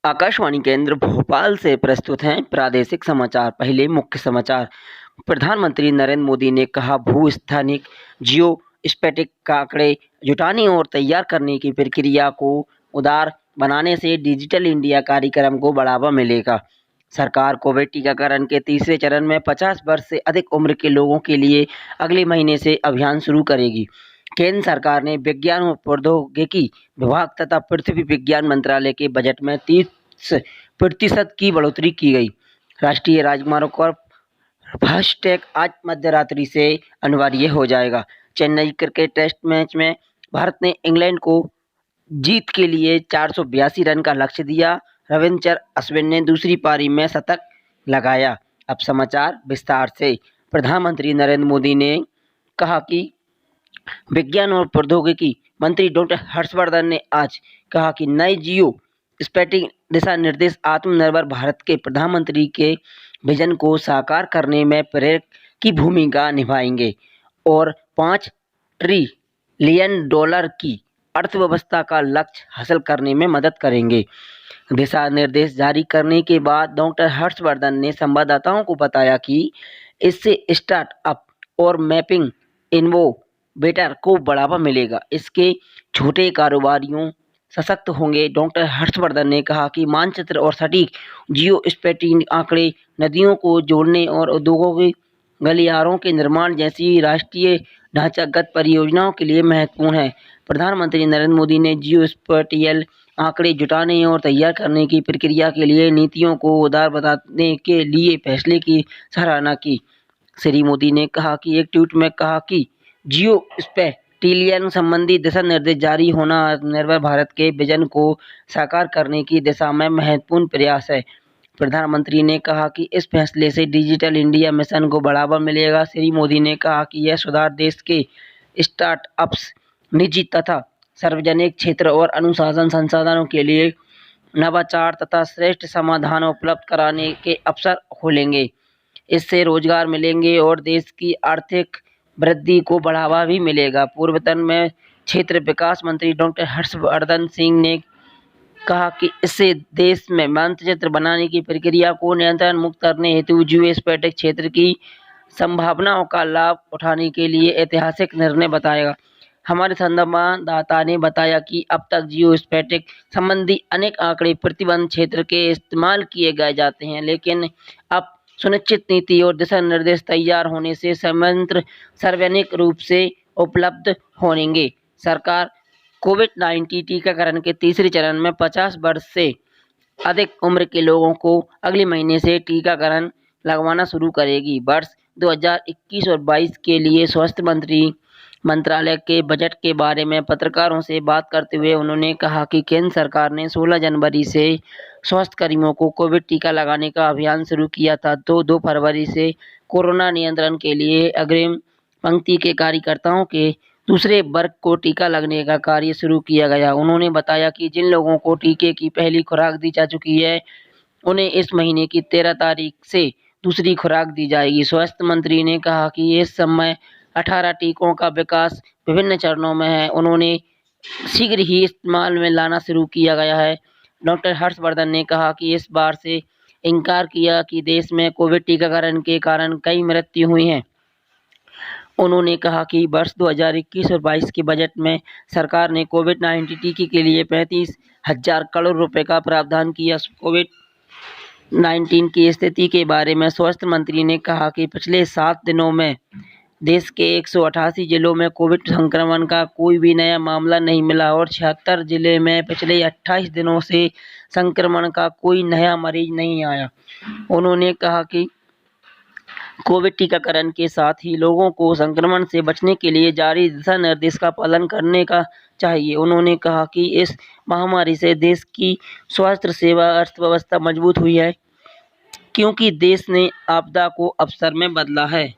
आकाशवाणी केंद्र भोपाल से प्रस्तुत हैं प्रादेशिक समाचार। पहले मुख्य समाचार। प्रधानमंत्री नरेंद्र मोदी ने कहा, भू-स्थानिक जियो स्पैटिक आंकड़े जुटाने और तैयार करने की प्रक्रिया को उदार बनाने से डिजिटल इंडिया कार्यक्रम को बढ़ावा मिलेगा। सरकार कोविड टीकाकरण के तीसरे चरण में 50 वर्ष से अधिक उम्र के लोगों के लिए अगले महीने से अभियान शुरू करेगी। केंद्र सरकार ने विज्ञान और प्रौद्योगिकी विभाग तथा पृथ्वी विज्ञान मंत्रालय के बजट में 30% की बढ़ोतरी की गई। राष्ट्रीय राजमार्ग पर फास्टैग आज मध्यरात्रि से अनिवार्य हो जाएगा। चेन्नई क्रिकेट टेस्ट मैच में भारत ने इंग्लैंड को जीत के लिए 482 रन का लक्ष्य दिया। रविचंद्रन अश्विन ने दूसरी पारी में शतक लगाया। अब समाचार विस्तार से। प्रधानमंत्री नरेंद्र मोदी ने कहा कि विज्ञान और प्रौद्योगिकी मंत्री डॉक्टर हर्षवर्धन ने आज कहा कि नए जियो स्पैटिक दिशा निर्देश आत्मनिर्भर भारत के प्रधानमंत्री के विजन को साकार करने में प्रेरक की भूमिका निभाएंगे और $5 ट्रिलियन की अर्थव्यवस्था का लक्ष्य हासिल करने में मदद करेंगे। दिशा निर्देश जारी करने के बाद डॉक्टर हर्षवर्धन ने संवाददाताओं को बताया कि इससे स्टार्टअप और मैपिंग इनोवेटर को बढ़ावा मिलेगा। इसके छोटे कारोबारियों सशक्त होंगे। डॉक्टर हर्षवर्धन ने कहा कि मानचित्र और सटीक जियो स्पैटिक आंकड़े नदियों को जोड़ने और उद्योगों के गलियारों के निर्माण जैसी राष्ट्रीय ढांचागत परियोजनाओं के लिए महत्वपूर्ण है। प्रधानमंत्री नरेंद्र मोदी ने जियो स्पैटियल आंकड़े जुटाने और तैयार करने की प्रक्रिया के लिए नीतियों को उदार बनाने के लिए फैसले की सराहना की। श्री मोदी ने कहा कि एक ट्वीट में कहा कि जियो स्पैटियल संबंधी दिशा निर्देश जारी होना आत्मनिर्भर भारत के विजन को साकार करने की दिशा में महत्वपूर्ण प्रयास है। प्रधानमंत्री ने कहा कि इस फैसले से डिजिटल इंडिया मिशन को बढ़ावा मिलेगा। श्री मोदी ने कहा कि यह सुधार देश के स्टार्टअप्स, निजी तथा सार्वजनिक क्षेत्र और अनुशासन संसाधनों के लिए नवाचार तथा श्रेष्ठ समाधान उपलब्ध कराने के अवसर खोलेंगे। इससे रोजगार मिलेंगे और देश की आर्थिक वृद्धि को बढ़ावा भी मिलेगा। पूर्वोत्तर में क्षेत्र विकास मंत्री डॉक्टर हर्षवर्धन सिंह ने कहा कि इससे देश में मानचित्र बनाने की प्रक्रिया को नियंत्रण मुक्त करने हेतु जियो स्पैटिक क्षेत्र की संभावनाओं का लाभ उठाने के लिए ऐतिहासिक निर्णय बताएगा। हमारे संवाददाता ने बताया कि अब तक जियो स्पैटिक संबंधी अनेक आंकड़े प्रतिबंध क्षेत्र के इस्तेमाल किए गए जाते हैं, लेकिन अब सुनिश्चित नीति और दिशा निर्देश तैयार होने से समग्र सार्वजनिक रूप से उपलब्ध होंगे। सरकार कोविड-19 टीकाकरण के तीसरे चरण में 50 वर्ष से अधिक उम्र के लोगों को अगले महीने से टीकाकरण लगवाना शुरू करेगी। वर्ष 2021 और 22 के लिए स्वास्थ्य मंत्रालय के बजट के बारे में पत्रकारों से बात करते हुए उन्होंने कहा कि केंद्र सरकार ने 16 जनवरी से स्वास्थ्य कर्मियों को कोविड टीका लगाने का अभियान शुरू किया था, तो 2 फरवरी से कोरोना नियंत्रण के लिए अग्रिम पंक्ति के कार्यकर्ताओं के दूसरे वर्ग को टीका लगने का कार्य शुरू किया गया। उन्होंने बताया कि जिन लोगों को टीके की पहली खुराक दी जा चुकी है, उन्हें इस महीने की 13 तारीख से दूसरी खुराक दी जाएगी। स्वास्थ्य मंत्री ने कहा कि इस समय 18 टीकों का विकास विभिन्न चरणों में है, उन्होंने शीघ्र ही इस्तेमाल में लाना शुरू किया गया है। डॉक्टर हर्षवर्धन ने कहा कि इस बार से इनकार किया कि देश में कोविड टीकाकरण के कारण कई मृत्यु हुई हैं। उन्होंने कहा कि वर्ष 2021 और 22 के बजट में सरकार ने कोविड-19 टीके के लिए 35,000 करोड़ रुपए का प्रावधान किया। कोविड-19 की स्थिति के बारे में स्वास्थ्य मंत्री ने कहा कि पिछले 7 दिनों में देश के 188 जिलों में कोविड संक्रमण का कोई भी नया मामला नहीं मिला और 76 जिले में पिछले 28 दिनों से संक्रमण का कोई नया मरीज नहीं आया। उन्होंने कहा कि कोविड टीकाकरण के साथ ही लोगों को संक्रमण से बचने के लिए जारी दिशा निर्देश का पालन करने का चाहिए। उन्होंने कहा कि इस महामारी से देश की स्वास्थ्य सेवा अर्थव्यवस्था मजबूत हुई है, क्योंकि देश ने आपदा को अवसर में बदला है।